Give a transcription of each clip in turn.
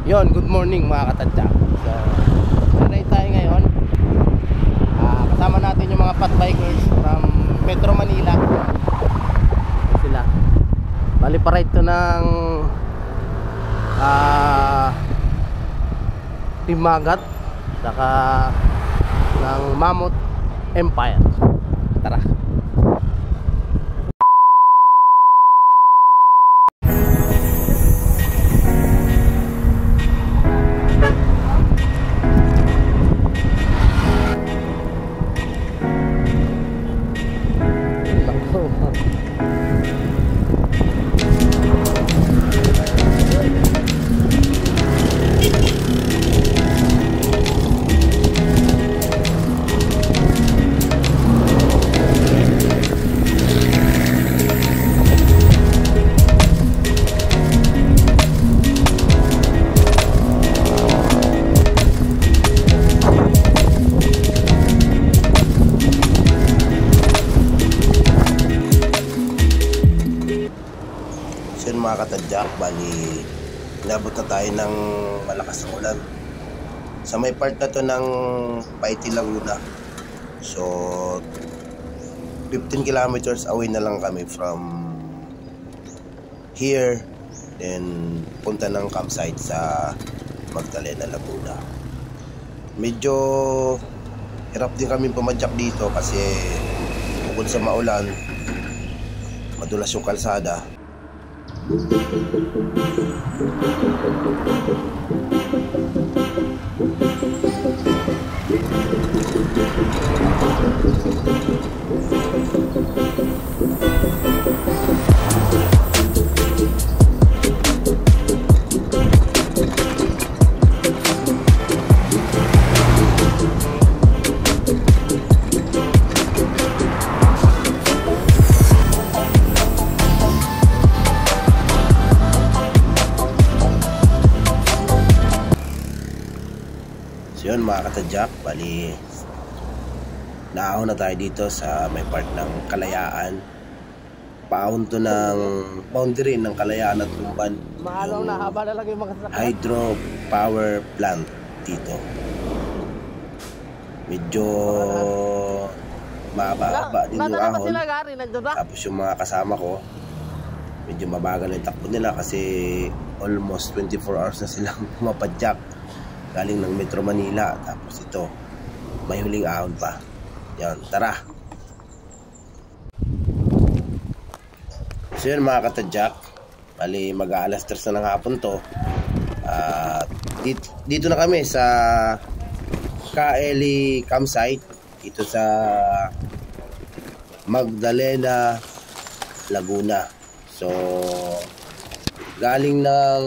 Yon, good morning mga katadyak. So, ride tayo ngayon. Kasama natin yung mga fat bikers from Metro Manila. Sila. Bali pa ride to ng Timagat saka ng Mammoth Empire. Tara. Mga katadyak, bali inabot na tayo ng malakas na ulan sa may part na to ng Paiti, Laguna. So 15 kilometers away na lang kami from here, then punta ng campsite sa Magdalena, Laguna. Medyo hirap din kami pumadyak dito kasi bukod sa maulan, madulas yung kalsada. Yun mga katadyak, bali naahon na tayo dito sa may part ng Kalayaan. Paahon to ng boundary ng Kalayaan at Lumban. Maalaw na, haba na lang yung mga sasakyan. Hydro power plant dito. Medyo mahaba din yung ahon. Tapos yung mga kasama ko, medyo mabagal yung takbo nila kasi almost 24 hours na silang mapadyak galing ng Metro Manila. Tapos ito, may huling ahon pa. Yan, tara. So yun mga katadyak, bali mag-aalas 3 na ng hapon to. Dito na kami sa Kaeli campsite, dito sa Magdalena, Laguna. So galing ng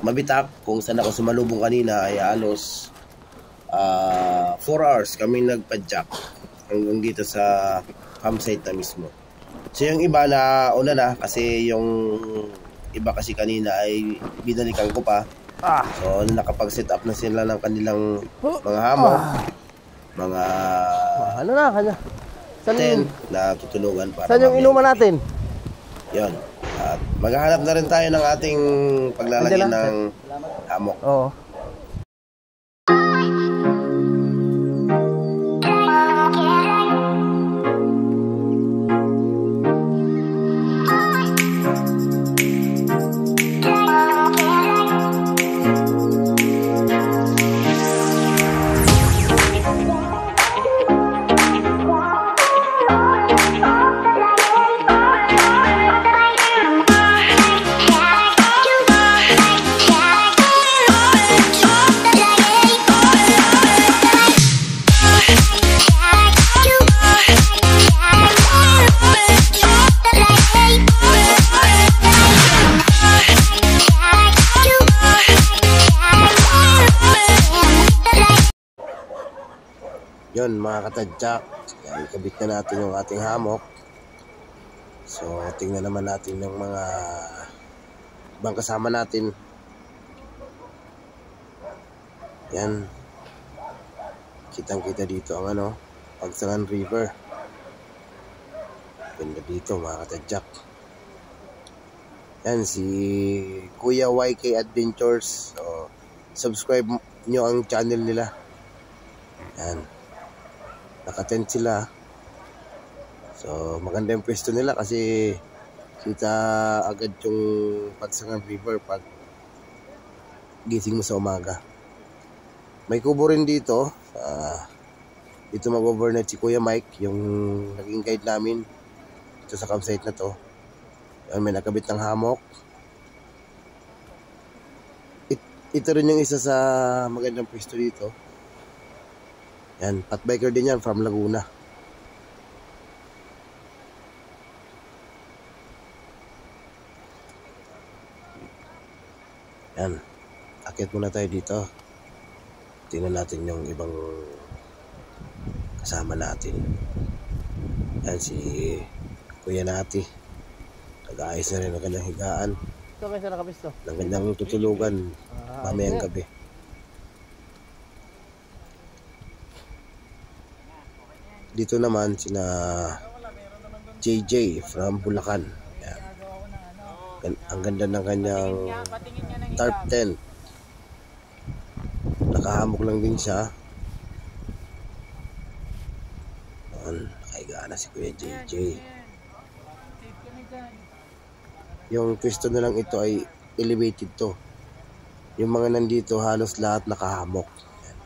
Mabitak, kung saan ako sumalubong kanina, ay halos 4 hours kami nagpadyak hanggang dito sa campsite na mismo. So yung iba na una na, kasi yung iba kasi kanina ay binalikan ko pa. So nakapag-set up na sila ng kanilang mga hammock, mga ano na kanya? tent na tutulungan para. Saan yung inuman natin? Yon. At maghahanap na rin tayo ng ating paglalagyan ng hammock. Oo. Yun mga katadyak, yan, kabit na natin yung ating hammock. So tingnan naman natin yung mga ibang kasama natin. Yan, kitang kita dito ang Pagsangan River. Ganda dito mga katadyak. Yan, si Kuya YK Adventures. So, subscribe nyo ang channel nila. Yan. Naka-tent sila. So, maganda yung pwesto nila kasi kita agad yung Pagsangan River pag gising mo sa umaga. May kubo rin dito. Dito mag-overnight si Kuya Mike, yung naging guide namin dito sa campsite na to. Yan, may nakabit ng hammock. Ito rin yung isa sa magandang pwesto dito. Yan, fat biker din yan from Laguna. Yan, akit muna tayo dito. Tingnan natin yung ibang kasama natin. Yan, si Kuya Nati. Nag-aayos na rin ang kanyang higaan. Ito kayo sa nakapisto. Ng kanyang tutulugan mamayang gabi. Dito naman sina JJ from Bulacan. Yan. Ang ganda ng kanyang tarp tent. Nakahamok lang din siya. Nakahiga na si Kuya JJ. Yung pwesto na lang ito ay elevated to. Yung mga nandito halos lahat nakahamok. Yan.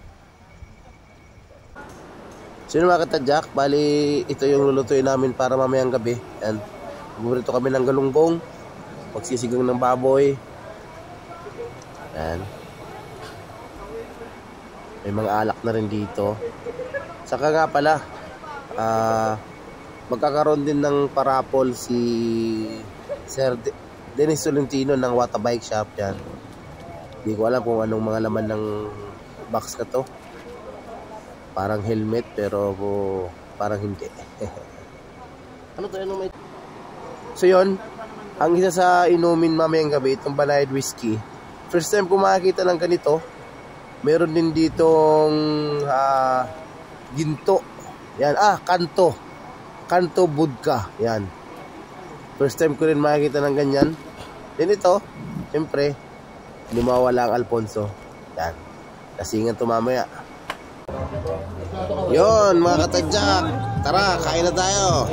Sino mga katadyak? Bali ito yung lulutuin namin para mamayang gabi. Yan. Bumurito kami ng galunggong, pagsisigang ng baboy. Yan. May mga alak na rin dito. Saka nga pala, magkakaroon din ng parapol si Sir Dennis Tolentino ng Wata Bike Shop. Yan. Hindi ko alam kung anong mga laman ng box na to. Parang helmet pero parang hindi. Ano to? Ano may... So yun, ang isa sa inumin mamayang gabi, itong Banayad Whiskey. First time ko makakita ng ganito. Meron din ditong ginto. Yan, kanto. Kanto vodka. Yan. First time ko rin makikita ng ganyan. Then ito, siyempre, hindi mawala ang Alfonso. Yan. Lasingan to mamaya. Yon mga katadyak. Tara, kain na tayo.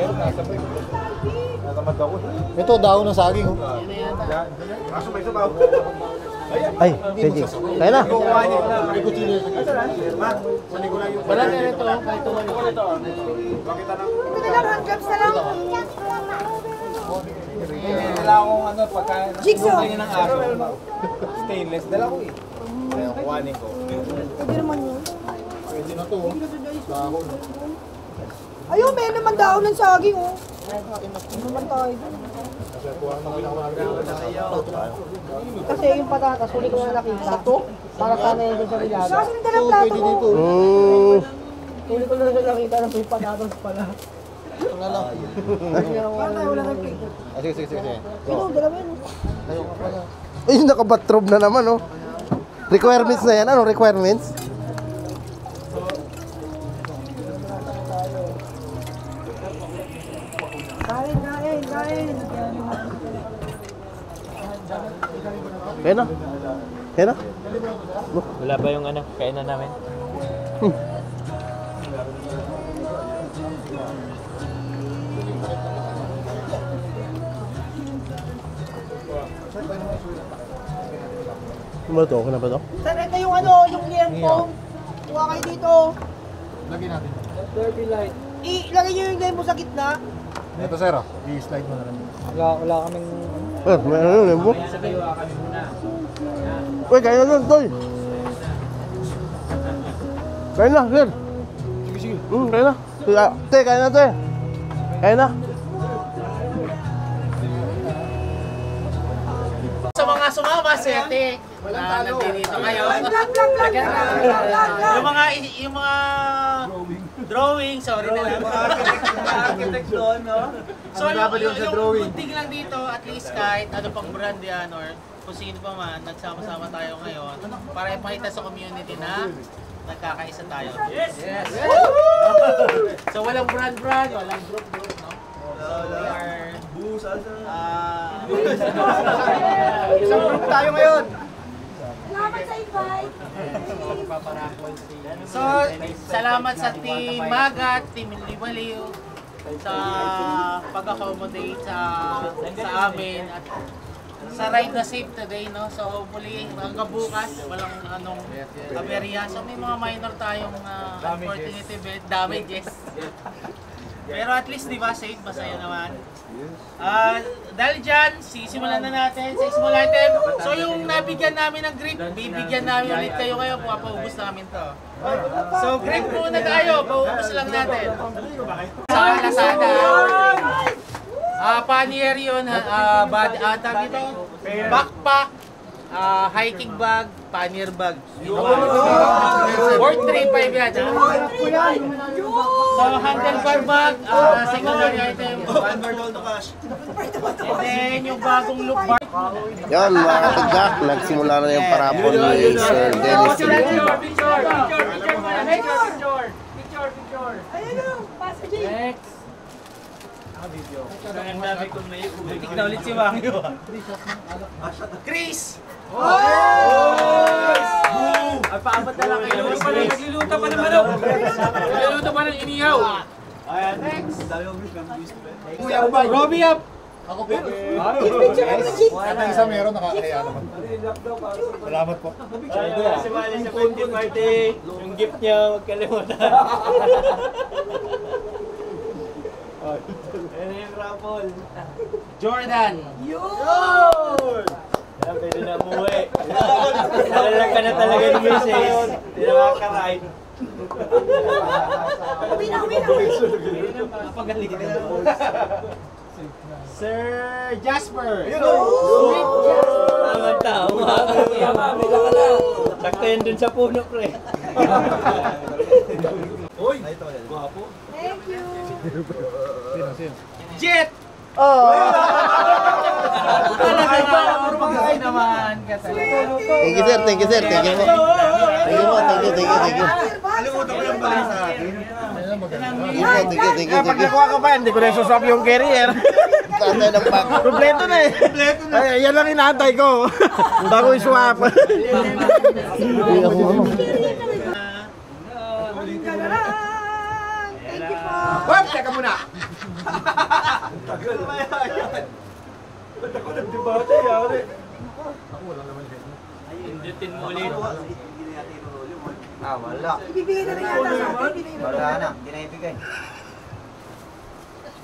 Ito, daon ng saging. Ay, JJ. Kaya na. Wala na ito. Kahit ito lang. Ito na lang, handjobs na lang. Dala akong pagka Jigsaw. ng araw. Stainless. Dala ko eh. Kaya kuhanin ko. Pwede naman yun. Pwede na to. Dahon. Ayun, may naman daon ng saging, oh. Ano naman tayo dun? Kasi yung patatas, huli ko na nakita. Para sana yun doon sa Rilaga. Kasi yung dalang plato ko. Huli ko na nakita na may patatas pala. Ito na lang. Wala nang plate. Sige. Ito, dalawa yun. Ay, nakabatrobe na naman, oh. Requirements na yan. Ano requirements? Kain. Kaya na. Kaya na. Wala ba yung kainan namin? Ano ba ito? Okay na ba ito? Sir, ito yung yung clear foam. Kuha kayo dito. Lagyan natin. Ilagay nyo yung lembo sa gitna. Ito sir, i-slide mo na lang. Wala kaming... May ano yung lembo? Uy, kaya na doon, Toy. Kaya na, sir. Sige. Kaya na. Te, kaya na, te. Kaya na. Sa mga sumama, Sete, nandito ngayon. Yung mga drawing, sorry na lang. Architect doon, no? So, yung good thing lang dito, at least kahit ano pang brand yan or kung sino pa man, nagsama-sama tayo ngayon para ipakita sa community na nagkakaisa tayo. Yes! So, walang brand, walang group, no? So, we are Isang group tayo ngayon. Salamat sa invite. So, salamat sa Team Magat, Team Liwaliw sa pag-accommodate sa amin at sa ride na safe today, no? So hopefully hanggang bukas walang aberya. So may mga minor tayong unfortunate event, damages. Pero at least di ba safe, masaya naman. Dahil dyan, sisimulan na natin sa small item. So yung nabigyan namin ng grip, bibigyan namin ulit kayo ngayon, papaubos namin to. So grip muna tayo, paubos lang natin. Sa Lazada. Pannier yun, backpack, hiking bag, pannier bag. 435 yan. So handlebar bag, secondary item. And then yung bagong look bar. Yan mga katagak, nagsimula na yung parapol ni Sir Dennis. Picture. Next. Ang dami kong may butik na ulit si Wangyo. Chris! Ay, paabat na lang kayo. Nagluluto pa ng manok. Nagluluto pa ng inihaw. Ayan, next. Robbie up! Ako po. Ito isa meron, nakakaya naman. Salamat po. Si Wally sa birthday party. Yung gift niya, huwag kalimutan. Ano yung raffle? Jordan! Yun! Kaya pwede na umuwi. Nalalag ka na talaga ni Mrs. Hindi na makaka-ride. Napagalitin na. Sir Jasper! Tama. Sakto yan dun sa puno, pre. Uy! Thank you. Jet! Oh! naman. Thank you sir, thank you sir, thank you po. Thank you. Alimutan ko yung balik sa akin. Thank you. Pag nakuha ka pa yan, hindi ko na isuswap yung carrier. Tatay ng pack. Kompleto na eh. Ay, yan lang inaantay ko. Bago i-swap. Thank you po. Wap! Teka muna! Tagal na yan. Ba't ako nagdebate yan? Ako wala naman ganyan. Indutin mo ulit. Wala. Ibibigay na rin yata sa atin. Wala na, hindi na ibigay.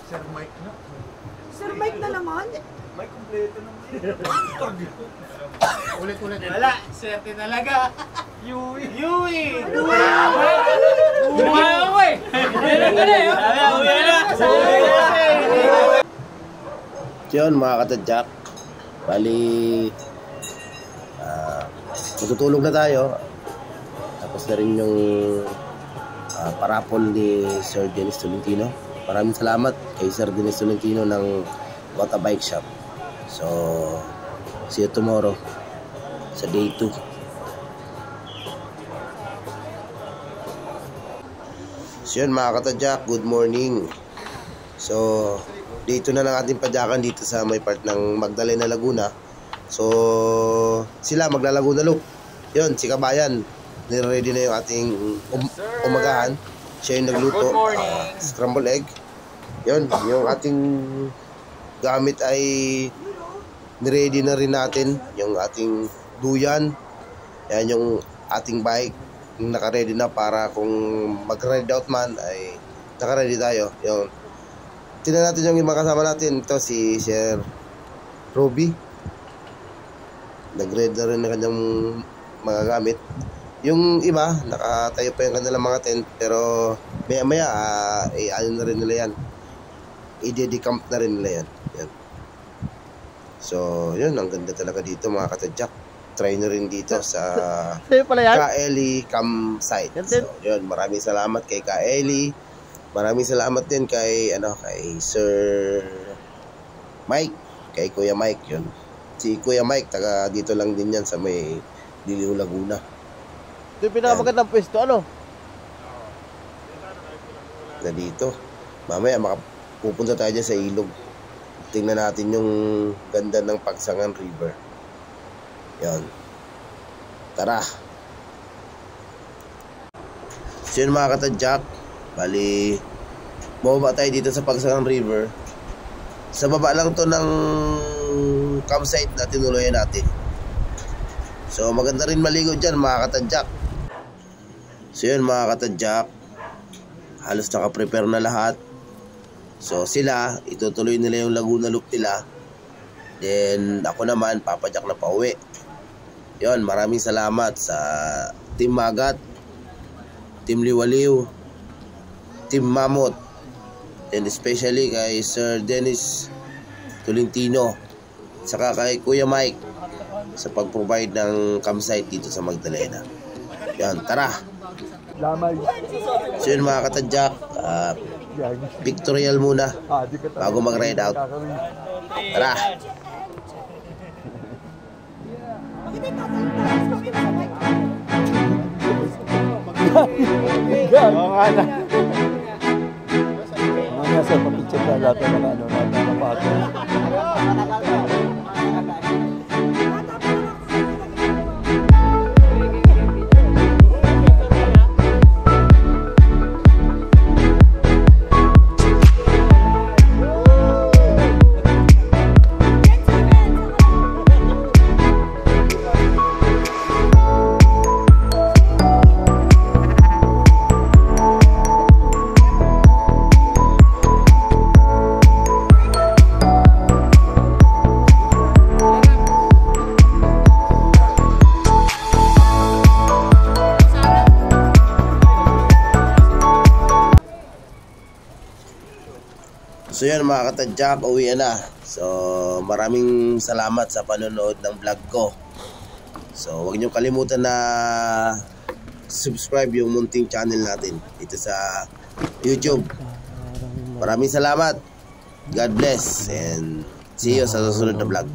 Sir Mike na. Sir Mike na naman. Mike, kompleto naman. Ulit. Wala, swerte talaga. Yui! Yun mga katadyak, bali matutulog na tayo. Tapos na rin yung parapol ni Sir Dennis Tolentino. Maraming salamat kay Sir Dennis Tolentino ng Wata Bike Shop. So see you tomorrow sa day 2. So yun mga katadyak, good morning. So dito na lang ating padyakan dito sa may part ng Magdalena, Laguna. So sila maglalaguna loop. Yun, si Kabayan, nire-ready na yung ating umagahan. Siya yung nagluto, scrambled egg. Yun, yung ating gamit ay niready na rin natin. Yung ating duyan. Yan yung ating bike, naka-ready na para kung mag-ride out man ay naka-ready tayo. Yun. Tingnan natin yung mga kasama natin. Ito si Sir Robbie. Nag-ready na rin ng kanyang mga gamit. Yung iba, nakatayo pa yung kanilang mga tent. Pero maya-maya, ano na rin nila yan. I-decamp na rin nila yan. Yan. So, yun. Ang ganda talaga dito mga katadyak. Try na rin dito sa Kaeli campsite. So, yun. Maraming salamat kay Kaeli. Maraming salamat din kay Sir Mike, kay Kuya Mike yun. Si Kuya Mike taga dito lang din yan sa may Diliw, Laguna. Ito yung pinakamagandang pwesto, ano? Na dito. Mamaya pupunta tayo dyan sa ilog. tingnan natin yung ganda ng Pagsangan River. Yan. Tara. So yun mga katadyak, bali bababa tayo dito sa Pagsangan River. Sa baba lang to ng campsite na tinuluyan natin. So maganda rin maligo dyan mga katadyak. So yun mga katadyak, halos naka-prepare na lahat. So sila, itutuloy nila yung Laguna Loop nila. Then ako naman, papadyak na pauwi. Yun, maraming salamat sa Team Magat, Team Liwaliw, Team Mamot, and especially kay Sir Dennis Tolentino, saka kay Kuya Mike sa pag-provide ng campsite dito sa Magdalena. Yan, tara! So yun mga katadyak, pictorial muna bago mag-ride out. Tara! Oo nga na. Mga sa papicture na lahat ng ano, nakapato. So yun mga katadyak, uwi na. So maraming salamat sa panonood ng vlog ko. So huwag niyo kalimutan na subscribe yung munting channel natin dito sa YouTube. Maraming salamat. God bless and see you sa susunod na vlog.